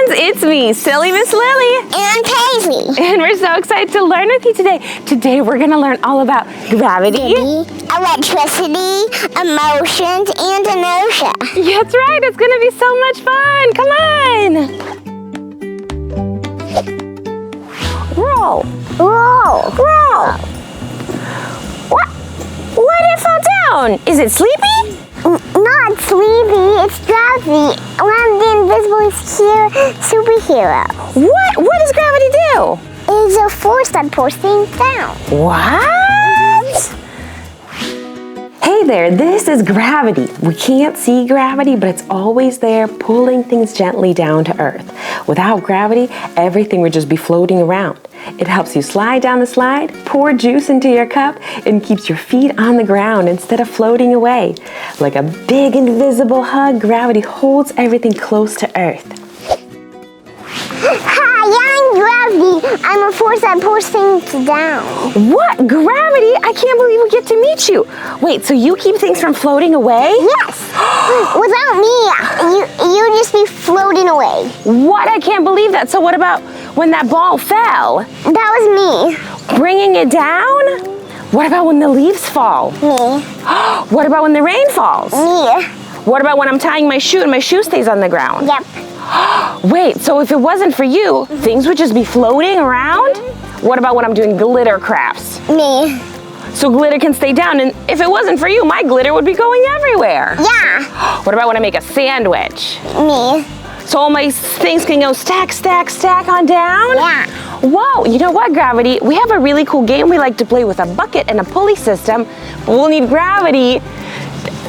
It's me, Silly Miss Lily. And Paisley. And we're so excited to learn with you today. Today we're going to learn all about gravity, electricity, emotions, and inertia. That's right. It's going to be so much fun. Come on. Roll. Roll. Roll. What? Why did it fall down? Is it sleepy? Not sleepy, it's drowsy. I'm the invisible superhero. What does gravity do? It's a force that pulls things down. What? Hey there, this is gravity. We can't see gravity, but it's always there pulling things gently down to earth. Without gravity, everything would just be floating around. It helps you slide down the slide, pour juice into your cup, and keeps your feet on the ground instead of floating away. Like a big invisible hug, gravity holds everything close to earth. Hi, I'm gravity. I'm a force that pulls things down. What? Gravity? I can't believe we get to meet you. Wait, so you keep things from floating away? Yes. Without me, you'd just be floating away. What? I can't believe that. So what about when that ball fell? That was me. Bringing it down? What about when the leaves fall? Me. What about when the rain falls? Me. What about when I'm tying my shoe and my shoe stays on the ground? Yep. Wait, so if it wasn't for you, things would just be floating around? What about when I'm doing glitter crafts? Me. So glitter can stay down, and if it wasn't for you, my glitter would be going everywhere. Yeah. What about when I make a sandwich? Me. So all my things can go stack, stack, stack on down? Yeah. Whoa, you know what, Gravity? We have a really cool game we like to play with a bucket and a pulley system. We'll need gravity.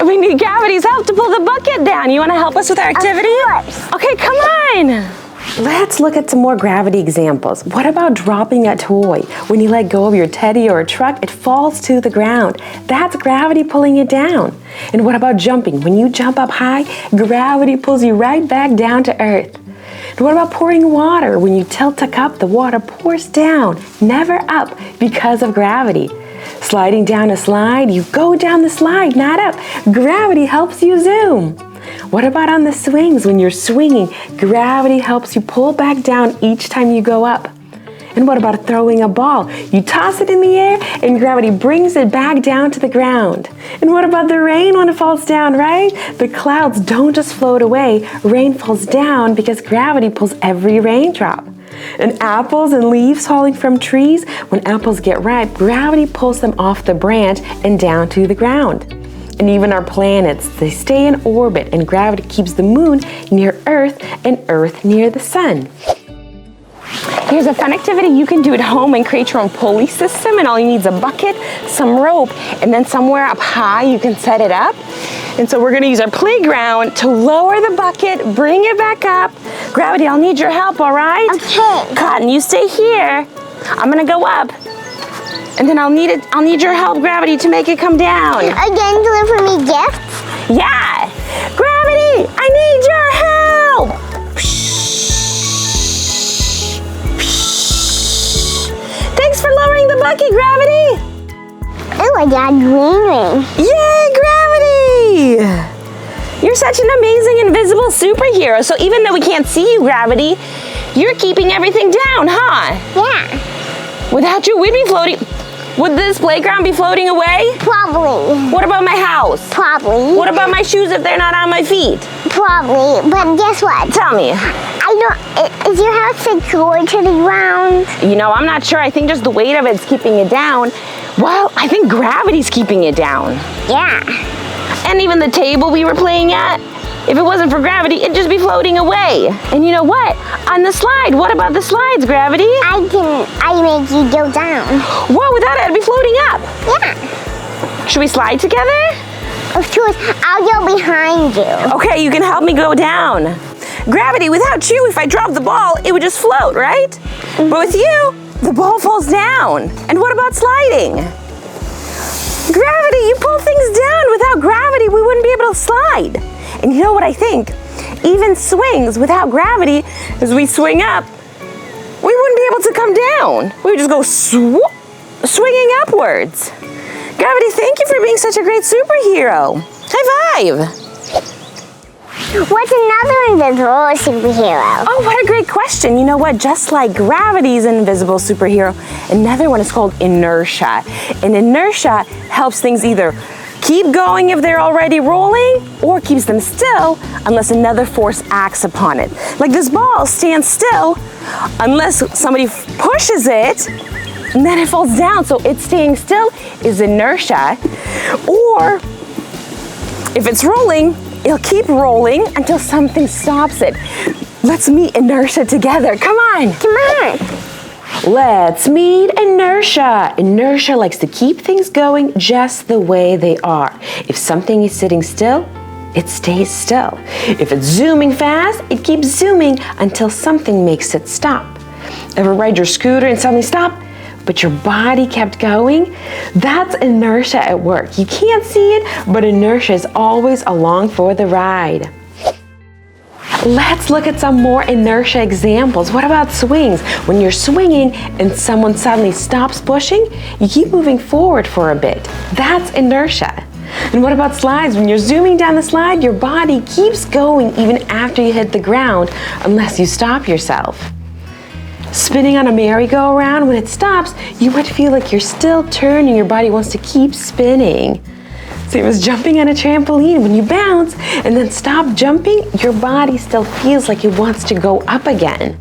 We need gravity's help to pull the bucket down. You want to help us with our activity? Of course. Okay, come on. Let's look at some more gravity examples. What about dropping a toy? When you let go of your teddy or a truck, it falls to the ground. That's gravity pulling it down. And what about jumping? When you jump up high, gravity pulls you right back down to earth. And what about pouring water? When you tilt a cup, the water pours down, never up, because of gravity. Sliding down a slide, you go down the slide, not up. Gravity helps you zoom. What about on the swings? When you're swinging, gravity helps you pull back down each time you go up. And what about throwing a ball? You toss it in the air and gravity brings it back down to the ground. And what about the rain when it falls down, right? The clouds don't just float away. Rain falls down because gravity pulls every raindrop. And apples and leaves falling from trees, when apples get ripe, gravity pulls them off the branch and down to the ground. And even our planets, they stay in orbit and gravity keeps the moon near Earth and Earth near the sun. Here's a fun activity you can do at home and create your own pulley system, and all you need is a bucket, some rope, and then somewhere up high you can set it up. And so we're gonna use our playground to lower the bucket, bring it back up. Gravity, I'll need your help, all right? Okay. Cotton, you stay here. I'm gonna go up. And then I'll need your help, Gravity, to make it come down. Again, deliver me gifts? Yeah! Gravity, I need your help! Thanks for lowering the bucket, Gravity! Oh, I got a green ring. Yay, Gravity! You're such an amazing invisible superhero, so even though we can't see you, Gravity, you're keeping everything down, huh? Yeah. Without you, we'd be floating. Would this playground be floating away? Probably. What about my house? Probably. What about my shoes if they're not on my feet? Probably. But guess what? Tell me. Is your house secure to the ground? You know, I'm not sure. I think just the weight of it's keeping it down. Well, I think gravity's keeping it down. Yeah. And even the table we were playing at, if it wasn't for gravity, it'd just be floating away. And you know what? On the slide, what about the slides, Gravity? I make you go down. Whoa, without it, I'd be floating up. Yeah. Should we slide together? Of course, I'll go behind you. Okay, you can help me go down. Gravity, without you, if I drop the ball, it would just float, right? Mm-hmm. But with you, the ball falls down. And what about sliding? Gravity, you pull things down. Without gravity, we wouldn't be able to slide. And you know what I think? Even swings without gravity, as we swing up, we wouldn't be able to come down. We would just go swinging upwards. Gravity, thank you for being such a great superhero. High five. What's another invisible superhero? Oh, what a great question. You know what? Just like gravity's an invisible superhero, another one is called inertia. And inertia helps things either keep going if they're already rolling or keeps them still unless another force acts upon it. Like this ball stands still unless somebody pushes it and then it falls down. So it's staying still is inertia. Or if it's rolling, it'll keep rolling until something stops it. Let's meet inertia together. Come on. Come on. Let's meet inertia. Inertia likes to keep things going just the way they are. If something is sitting still, it stays still. If it's zooming fast, it keeps zooming until something makes it stop. Ever ride your scooter and suddenly stop, but your body kept going? That's inertia at work. You can't see it, but inertia is always along for the ride. Let's look at some more inertia examples. What about swings? When you're swinging and someone suddenly stops pushing, you keep moving forward for a bit. That's inertia. And what about slides? When you're zooming down the slide, your body keeps going even after you hit the ground, unless you stop yourself. Spinning on a merry-go-round, when it stops, you might feel like you're still turning. Your body wants to keep spinning. Same as jumping on a trampoline. When you bounce and then stop jumping, your body still feels like it wants to go up again.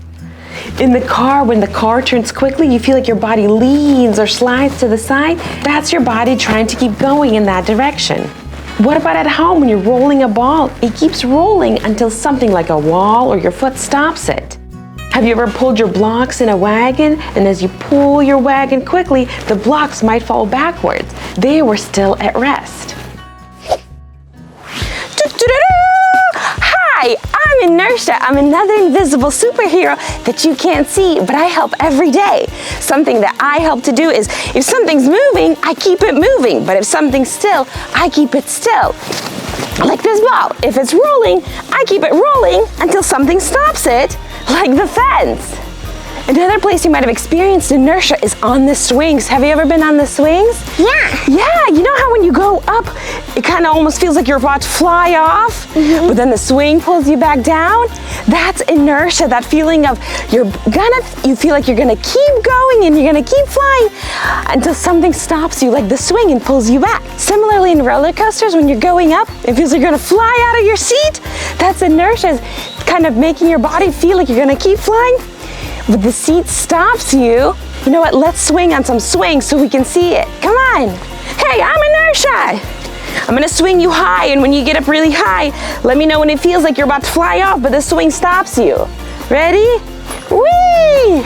In the car, when the car turns quickly, you feel like your body leans or slides to the side. That's your body trying to keep going in that direction. What about at home when you're rolling a ball? It keeps rolling until something like a wall or your foot stops it. Have you ever pulled your blocks in a wagon, and as you pull your wagon quickly, the blocks might fall backwards? They were still at rest. Hi, I'm Inertia. I'm another invisible superhero that you can't see, but I help every day. Something that I help to do is, if something's moving, I keep it moving, but if something's still, I keep it still. Like this ball. If it's rolling, I keep it rolling until something stops it, like the fence. Another place you might have experienced inertia is on the swings. Have you ever been on the swings? Yeah. Yeah, you know how when you go up, it kind of almost feels like you're about to fly off, but then the swing pulls you back down? That's inertia, that feeling of you feel like you're gonna keep going and you're gonna keep flying until something stops you, like the swing, and pulls you back. Similarly in roller coasters, when you're going up, it feels like you're gonna fly out of your seat. That's inertia, kind of making your body feel like you're gonna keep flying, but the seat stops you. You know what, let's swing on some swings so we can see it. Come on. Hey, I'm Inertia. I'm gonna swing you high, and when you get up really high, let me know when it feels like you're about to fly off, but the swing stops you. Ready? Whee!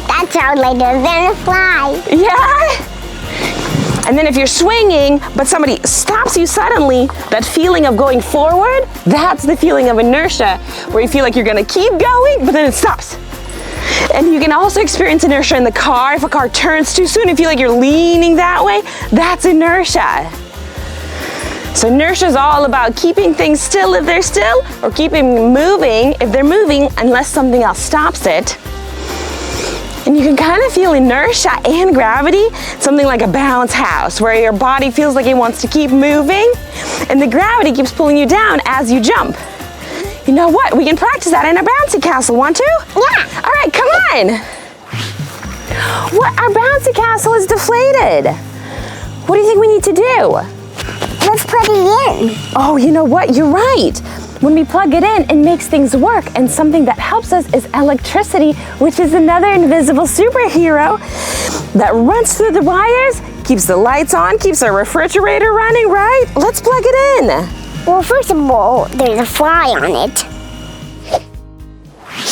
That sounds like a gonna fly. Yeah? And then if you're swinging, but somebody stops you suddenly, that feeling of going forward, that's the feeling of inertia, where you feel like you're gonna keep going, but then it stops. And you can also experience inertia in the car. If a car turns too soon, you feel like you're leaning that way, that's inertia. So inertia is all about keeping things still if they're still, or keeping moving if they're moving, unless something else stops it. And you can kind of feel inertia and gravity, something like a bounce house, where your body feels like it wants to keep moving, and the gravity keeps pulling you down as you jump. You know what? We can practice that in a bouncy castle. Want to? Yeah. All right, come on. What? Our bouncy castle is deflated. What do you think we need to do? Let's plug it in. Oh, you know what? You're right. When we plug it in, it makes things work. And something that helps us is electricity, which is another invisible superhero that runs through the wires, keeps the lights on, keeps our refrigerator running, right? Let's plug it in. Well, first of all, there's a fly on it.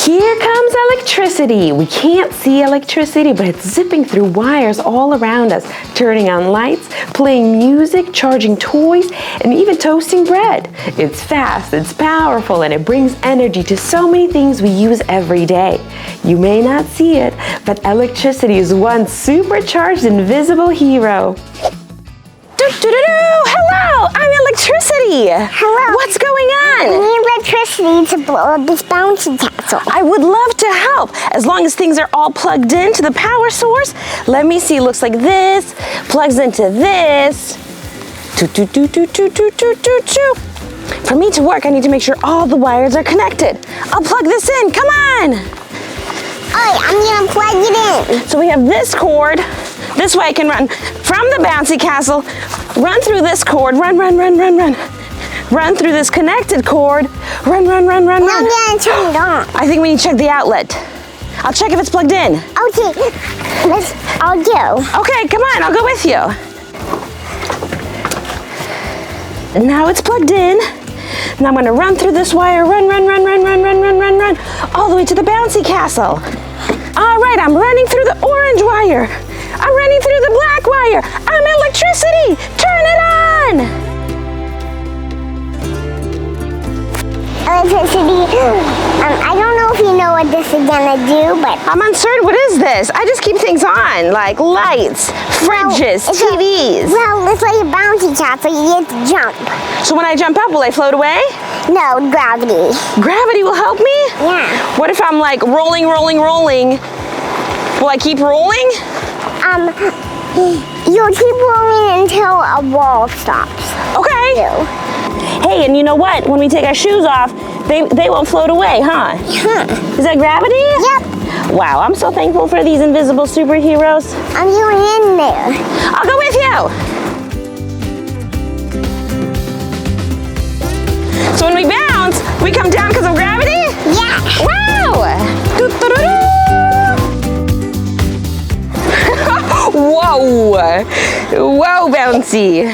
Here comes electricity. We can't see electricity, but it's zipping through wires all around us, turning on lights, playing music, charging toys, and even toasting bread. It's fast, it's powerful, and it brings energy to so many things we use every day. You may not see it, but electricity is one supercharged invisible hero. Hello, I'm electricity. Hello. What's going on? We need electricity to blow up this bouncy castle. I would love to help, as long as things are all plugged into the power source. Let me see, looks like this, plugs into this. For me to work, I need to make sure all the wires are connected. I'll plug this in, come on. Alright, I'm gonna plug it in. So we have this cord. This way I can run from the bouncy castle, run through this cord, run. Run through this connected cord, run. Now I'm gonna turn it on. I think we need to check the outlet. I'll check if it's plugged in. Okay, I'll go. Okay, come on, I'll go with you. Now it's plugged in. Now I'm gonna run through this wire, run, all the way to the bouncy castle. All right, I'm running through the orange wire. I'm running through the black wire. I'm electricity, turn it on. Electricity. I don't know if you know what this is gonna do, but I'm uncertain, what is this? I just keep things on, like lights, fridges, TVs. It's like a bouncy castle, you get to jump. So when I jump up, will I float away? No, gravity. Gravity will help me? Yeah. What if I'm like rolling? Will I keep rolling? You'll keep rolling until a wall stops. Okay. Hey, and you know what? When we take our shoes off, they won't float away, huh? Is that gravity? Yep. Wow, I'm so thankful for these invisible superheroes. I'm going in there. I'll go with you. So when we bounce, we come down because of gravity? Yeah. Wow! Whoa! Whoa, bouncy!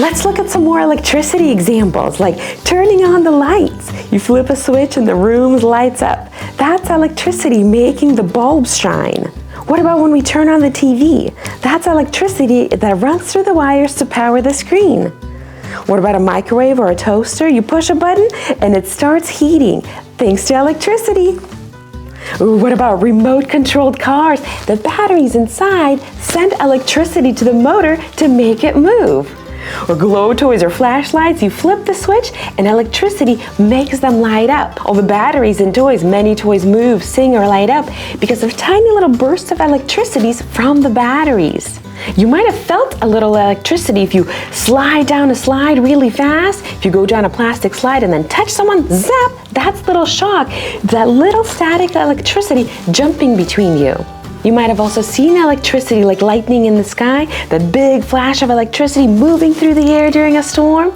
Let's look at some more electricity examples, like turning on the lights. You flip a switch and the room lights up. That's electricity making the bulbs shine. What about when we turn on the TV? That's electricity that runs through the wires to power the screen. What about a microwave or a toaster? You push a button and it starts heating, thanks to electricity. Ooh, what about remote-controlled cars? The batteries inside send electricity to the motor to make it move. Or glow toys or flashlights, you flip the switch and electricity makes them light up. All the batteries in toys, many toys move, sing, or light up because of tiny little bursts of electricity from the batteries. You might have felt a little electricity if you slide down a slide really fast. If you go down a plastic slide and then touch someone, zap, that's little shock. That little static electricity jumping between you. You might have also seen electricity like lightning in the sky, the big flash of electricity moving through the air during a storm.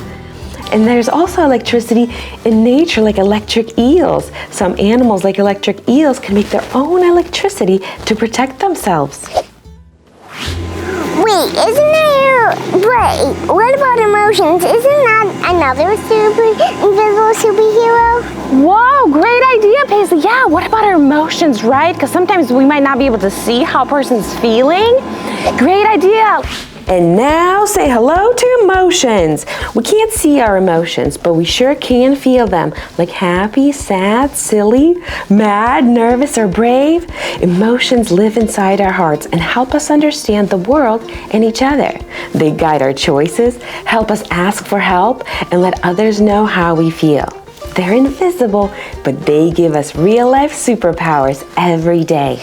And there's also electricity in nature like electric eels. Some animals like electric eels can make their own electricity to protect themselves. Wait, what about emotions? Isn't that another invisible superhero? Whoa, great idea, Paisley. Yeah, what about our emotions, right? Because sometimes we might not be able to see how a person's feeling. Great idea. And now say hello to emotions. We can't see our emotions, but we sure can feel them, like happy, sad, silly, mad, nervous, or brave. Emotions live inside our hearts and help us understand the world and each other. They guide our choices, help us ask for help, and let others know how we feel. They're invisible, but they give us real-life superpowers every day.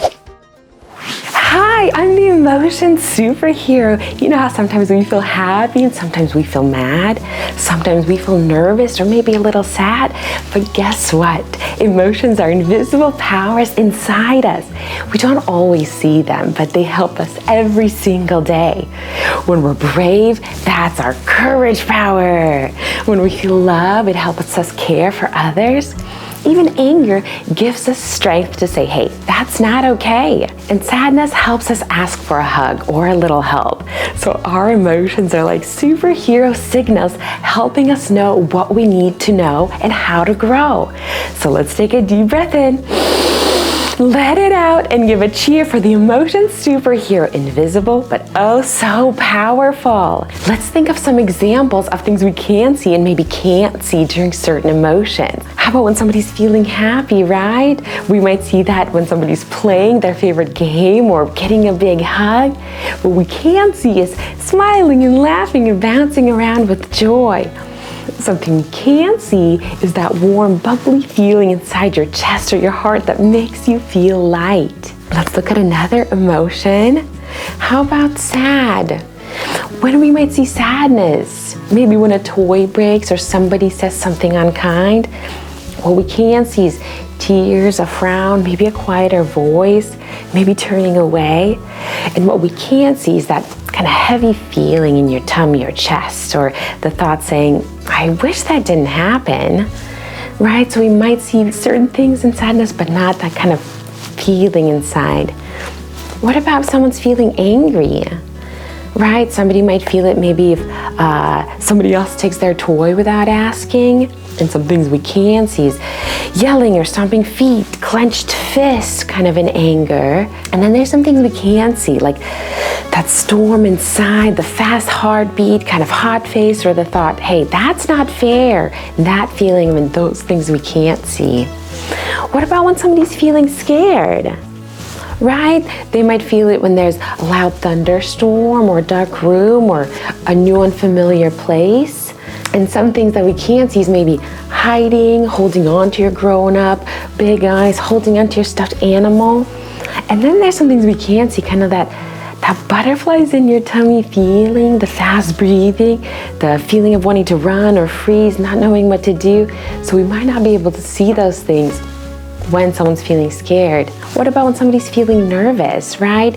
Hi, I'm the emotion superhero. You know how sometimes we feel happy and sometimes we feel mad? Sometimes we feel nervous or maybe a little sad. But guess what? Emotions are invisible powers inside us. We don't always see them, but they help us every single day. When we're brave, that's our courage power. When we feel love, it helps us care for others. Even anger gives us strength to say, hey, that's not okay. And sadness helps us ask for a hug or a little help. So our emotions are like superhero signals helping us know what we need to know and how to grow. So let's take a deep breath in. Let it out and give a cheer for the emotion superhero, invisible but oh so powerful. Let's think of some examples of things we can see and maybe can't see during certain emotions. How about when somebody's feeling happy, right? We might see that when somebody's playing their favorite game or getting a big hug. What we can see is smiling and laughing and bouncing around with joy. Something you can see is that warm, bubbly feeling inside your chest or your heart that makes you feel light. Let's look at another emotion. How about sad? When we might see sadness, maybe when a toy breaks or somebody says something unkind. What we can see is tears, a frown, maybe a quieter voice, maybe turning away. And what we can't see is that kind of heavy feeling in your tummy or chest, or the thought saying, I wish that didn't happen, right? So we might see certain things in sadness, but not that kind of feeling inside. What about if someone's feeling angry? Right? Somebody might feel it maybe if somebody else takes their toy without asking. And some things we can see is yelling or stomping feet, clenched fists, kind of in anger. And then there's some things we can see, like that storm inside, the fast heartbeat, kind of hot face, or the thought, hey, that's not fair. That feeling, and those things we can't see. What about when somebody's feeling scared? Right? They might feel it when there's a loud thunderstorm or a dark room or a new unfamiliar place. And some things that we can't see is maybe hiding, holding on to your grown-up, big eyes, holding on to your stuffed animal. And then there's some things we can't see, kind of that butterflies in your tummy feeling, the fast breathing, the feeling of wanting to run or freeze, not knowing what to do. So we might not be able to see those things when someone's feeling scared. What about when somebody's feeling nervous, right?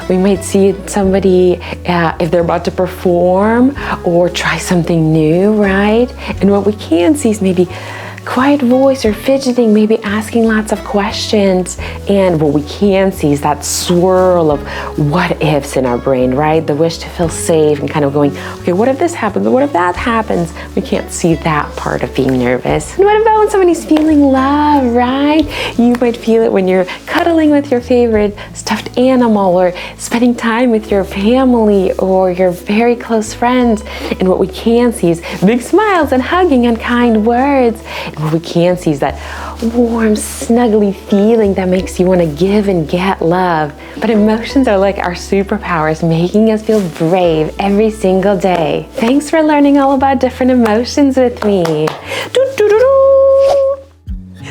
We might see somebody if they're about to perform or try something new, right? And what we can see is maybe quiet voice or fidgeting, maybe asking lots of questions. And what we can see is that swirl of what ifs in our brain, right? The wish to feel safe and kind of going, okay, what if this happens? What if that happens? We can't see that part of being nervous. And what about when somebody's feeling love, right? You might feel it when you're cuddling with your favorite stuffed animal or spending time with your family or your very close friends. And what we can see is big smiles and hugging and kind words. And what we can see is that warm, snuggly feeling that makes you want to give and get love. But emotions are like our superpowers, making us feel brave every single day. Thanks for learning all about different emotions with me.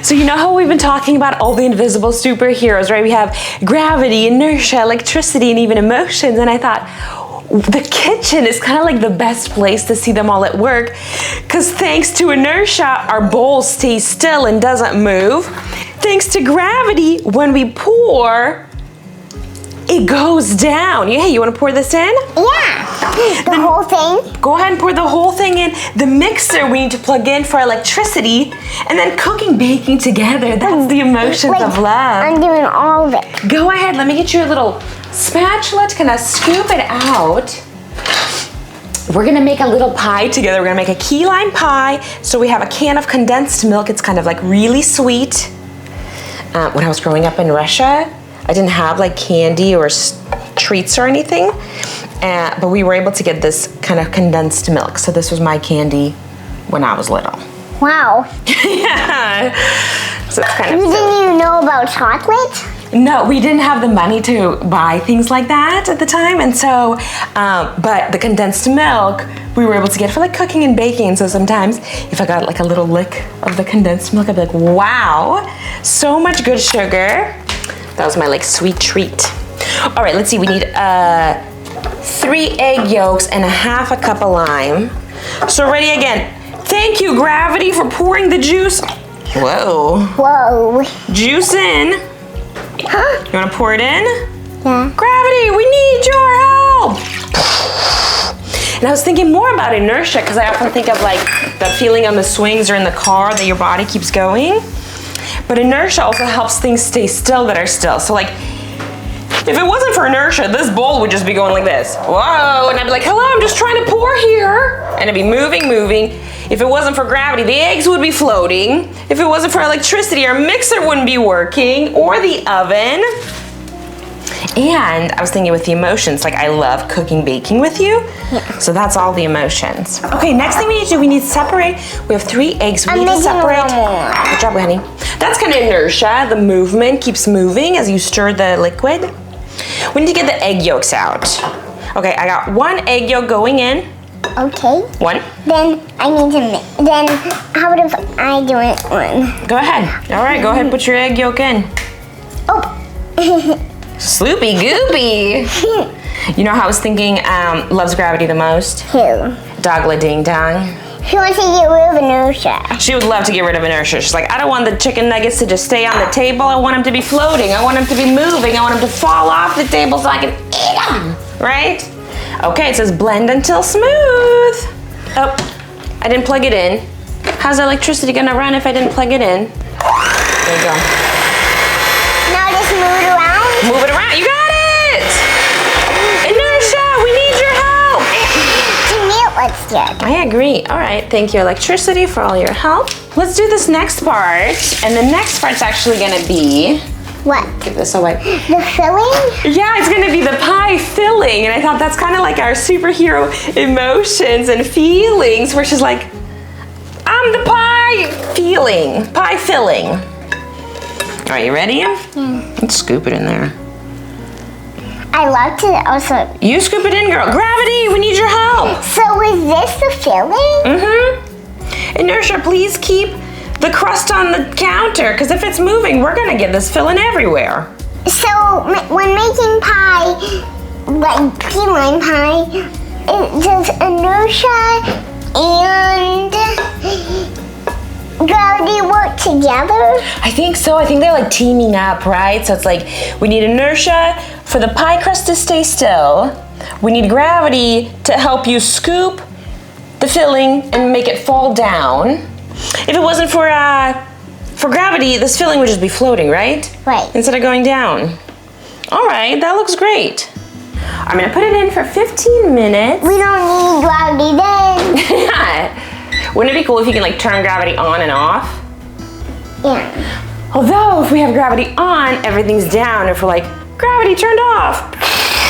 So you know how we've been talking about all the invisible superheroes, right? We have gravity, inertia, electricity, and even emotions. And I thought, the kitchen is kind of like the best place to see them all at work, because thanks to inertia, our bowl stays still and doesn't move. Thanks to gravity, when we pour, it goes down. Hey, you want to pour this in? Yeah. The whole thing? Go ahead and pour the whole thing in. The mixer we need to plug in for electricity, and then cooking, baking together. That's the emotions of love. I'm doing all of it. Go ahead, let me get you a little spatula to kind of scoop it out. We're gonna make a little pie together. We're gonna make a key lime pie. So we have a can of condensed milk. It's kind of like really sweet. When I was growing up in Russia, I didn't have like candy or treats or anything, but we were able to get this kind of condensed milk. So this was my candy when I was little. Wow. Yeah. So it's kind of You didn't even know about chocolate? No, we didn't have the money to buy things like that at the time. And so, but the condensed milk, we were able to get for like cooking and baking. And so sometimes if I got like a little lick of the condensed milk, I'd be like, wow, so much good sugar. That was my like sweet treat. All right, let's see, we need 3 egg yolks and a half a cup of lime. So ready again. Thank you, gravity, for pouring the juice. Whoa. Whoa. Juice in. Huh? You wanna pour it in? Yeah. Gravity, we need your help. And I was thinking more about inertia, because I often think of like that feeling on the swings or in the car that your body keeps going. But inertia also helps things stay still that are still. So like, if it wasn't for inertia, this bowl would just be going like this. Whoa, and I'd be like, hello, I'm just trying to pour here. And it'd be moving. If it wasn't for gravity, the eggs would be floating. If it wasn't for electricity, our mixer wouldn't be working, or the oven. And I was thinking with the emotions, like I love cooking, baking with you. Yeah. So that's all the emotions. Okay, next thing we need to do, we need to separate. We have 3 eggs, we need to separate. Good job, honey. That's kind of inertia. The movement keeps moving as you stir the liquid. We need to get the egg yolks out. Okay, I got 1 egg yolk going in. Okay. 1. Then I need to mix. Then how about if I do it 1? Go ahead. All right, go ahead, put your egg yolk in. Oh. Sloopy goopy. You know how I was thinking loves gravity the most? Who? Dogla Ding Dong. She wants to get rid of inertia. She would love to get rid of inertia. She's like, I don't want the chicken nuggets to just stay on the table. I want them to be floating. I want them to be moving. I want them to fall off the table so I can eat them. Right? Okay, it says blend until smooth. Oh, I didn't plug it in. How's the electricity gonna run if I didn't plug it in? There you go. Now just move it around. Move it around. You got it! Inertia, we need your help. To me, it looks good. I agree. All right, thank you, electricity, for all your help. Let's do this next part. And the next part's actually gonna be, What? give this away. The filling? Yeah, it's gonna be the pie filling. And I thought that's kind of like our superhero emotions and feelings, where she's like, I'm the pie filling. All right, you ready? Yeah. Let's scoop it in there. I love to also. You scoop it in, girl. Gravity, we need your help. So is this the filling? Mm-hmm. Inertia, please keep the crust on the counter, because if it's moving, we're gonna get this filling everywhere. So when making pie, like key lime pie, does inertia and gravity work together? I think so. I think they're like teaming up, right? So it's like we need inertia for the pie crust to stay still. We need gravity to help you scoop the filling and make it fall down. If it wasn't for gravity, this filling would just be floating, right? Right. Instead of going down. All right, that looks great. I'm gonna put it in for 15 minutes. We don't need gravity then. Wouldn't it be cool if you can like turn gravity on and off? Yeah. Although if we have gravity on, everything's down. If we're like, gravity turned off,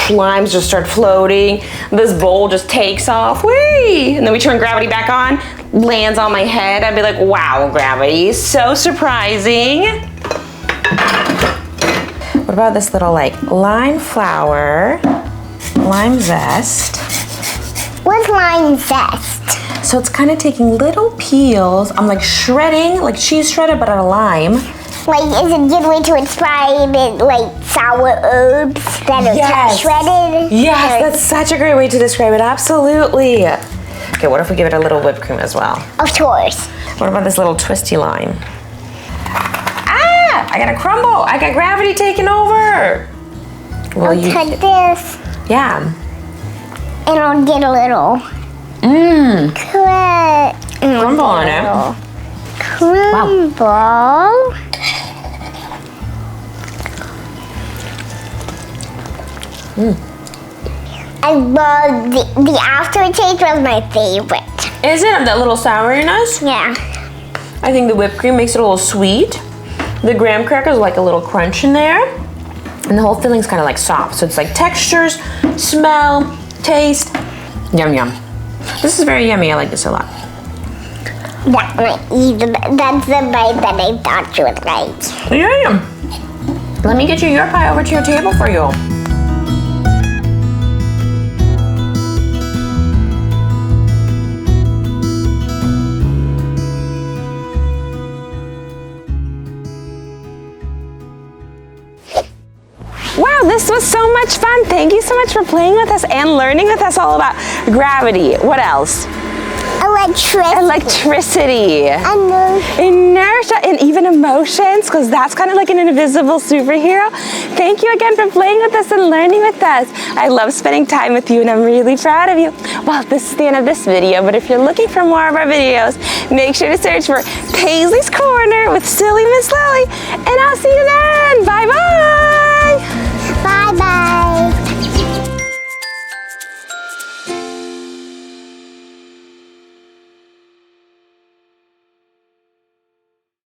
slimes just start floating. This bowl just takes off, whee! And then we turn gravity back on, lands on my head. I'd be like, wow, gravity, so surprising. What about this little like lime flour, lime zest? What's lime zest? So it's kind of taking little peels. I'm like shredding, like cheese shredded, but out of lime. Like, is it a good way to describe it, like sour herbs that are shredded? Yes, that's such a great way to describe it, absolutely. Okay, what if we give it a little whipped cream as well? Of course. What about this little twisty lime? Ah, I got a crumble. I got gravity taking over. Well, I'll cut this. Yeah. And I'll get a little. Crumble on it. Crumble. I love the aftertaste was my favorite. Is it that little sourness? Yeah. I think the whipped cream makes it a little sweet. The graham crackers like a little crunch in there. And the whole filling's kind of like soft. So it's like textures, smell, taste. Yum, yum. This is very yummy. I like this a lot. That's the bite that I thought you would like. Yeah. Let me get you your pie over to your table for you. Wow, this was so much fun. Thank you so much for playing with us and learning with us all about gravity. What else? Electricity. Inertia and even emotions, because that's kind of like an invisible superhero. Thank you again for playing with us and learning with us. I love spending time with you and I'm really proud of you. Well, this is the end of this video, but if you're looking for more of our videos, make sure to search for Paisley's Corner with Silly Miss Lily, and I'll see you there.